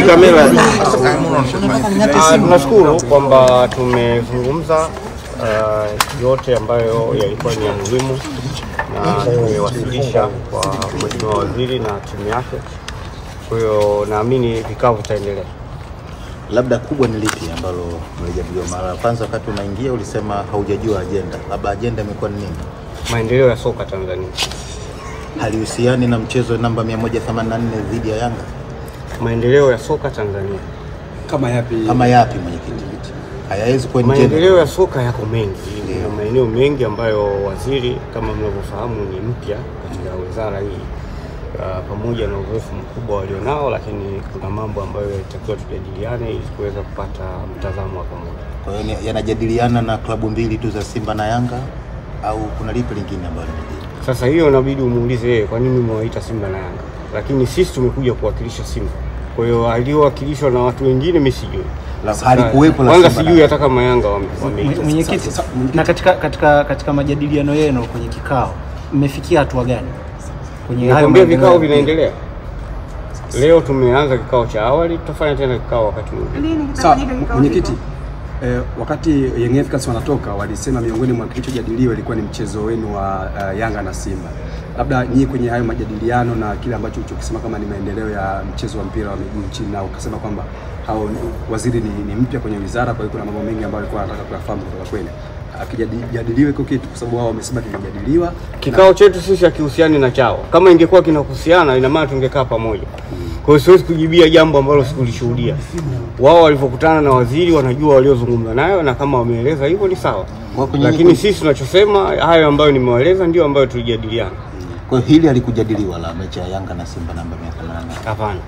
kamera. Tunashukuru kwamba tumezungumza yote ambayo yalikuwa ni muhimu na tumewasilisha kwa Mheshimiwa Waziri na timu yake. Kwa hiyo naamini vikao vitaendelea. Labda kubwa ni lipi ambalo mlijadiliwa? Mara kwanza wakati unaingia ulisema haujajua agenda. Labda agenda imekuwa ni nini? Maendeleo ya soka Tanzania. Halihusiani na mchezo namba 184 dhidi ya Yanga? Maendeleo ya soka Tanzania. Kama yapi mwenyekiti? Hayawezi kuwa maendeleo ya soka yako mengi. Kuna maeneo mengi ambayo waziri kama mnavyofahamu ni mpya katika wizara hii. Pamoja na uzoefu mkubwa walionao, lakini kuna mambo ambayo yatakiwa tujadiliane ili kuweza kupata mtazamo wa pamoja. Kwa hiyo yanajadiliana na klabu mbili tu za Simba na Yanga au kuna lipi lingine ambalo ni? Sasa hiyo inabidi umuulize yeye kwa nini mmewaita Simba na Yanga. Lakini sisi tumekuja kuwakilisha Simba. Kwa hiyo aliyowakilishwa na watu wengine mimi sijui. Halikuwepo la Simba. Sijui hata kama Yanga mwenyekiti. Na katika majadiliano yenu kwenye kikao mmefikia hatua gani? Kwenye hayo vikao vinaendelea. Leo tumeanza kikao cha awali, tutafanya tena kikao wakati mwingine. Sawa mwenyekiti, wakati Young Africans wanatoka walisema miongoni mwa kilichojadiliwa ilikuwa ni mchezo wenu wa Yanga na Simba. Labda nyinyi kwenye hayo majadiliano na kile ambacho ulichokisema kama ni maendeleo ya mchezo wa mpira wa miguu nchini, na ukasema kwamba hao waziri ni mpya kwenye wizara, kwa hiyo kuna mambo mengi ambayo alikuwa anataka kuyafahamu kutoka kwenu. Akijadiliwe kwa kitu kwa sababu wao wamesema kimejadiliwa. Kikao chetu sisi hakihusiani na chao. Kama ingekuwa kinahusiana ina maana tungekaa pamoja. Kwa hiyo siwezi kujibia jambo ambalo sikulishuhudia. Wao walipokutana na waziri wanajua waliozungumza nayo, na kama wameeleza hivyo ni sawa. Lakini sisi tunachosema hayo ambayo nimewaeleza ndio ambayo tulijadiliana. Kwa hiyo hili alikujadiliwa la mechi ya Yanga na Simba namba 184? Hapana.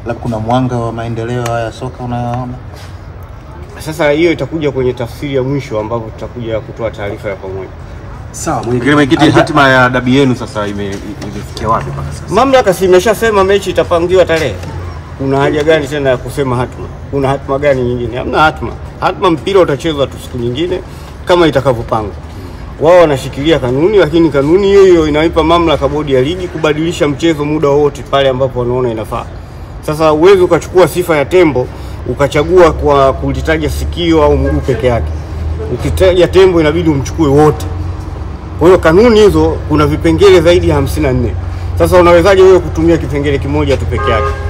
Labda kuna mwanga wa maendeleo ya soka unayoona? Sasa hiyo itakuja kwenye tafsiri ya mwisho ambapo tutakuja kutoa taarifa ya pamoja. Sawa mwenyekiti, hatima ya dabi yenu sasa imefikia wapi mpaka sasa? Mamlaka si imeshasema mechi itapangiwa tarehe. Kuna haja gani tena ya kusema hatima? Kuna hatima gani nyingine? Hamna hatima. Hatima mpira utachezwa tu siku nyingine kama itakavyopangwa. Wao wanashikilia kanuni, lakini kanuni hiyo inaipa mamlaka bodi ya ligi kubadilisha mchezo muda wote pale ambapo wanaona inafaa. Sasa uwezo ukachukua sifa ya tembo ukachagua kwa kulitaja sikio au mguu peke yake. Ukitaja tembo inabidi umchukue wote. Kwa hiyo kanuni hizo kuna vipengele zaidi ya 54. Sasa unawezaje wewe kutumia kipengele kimoja tu peke yake?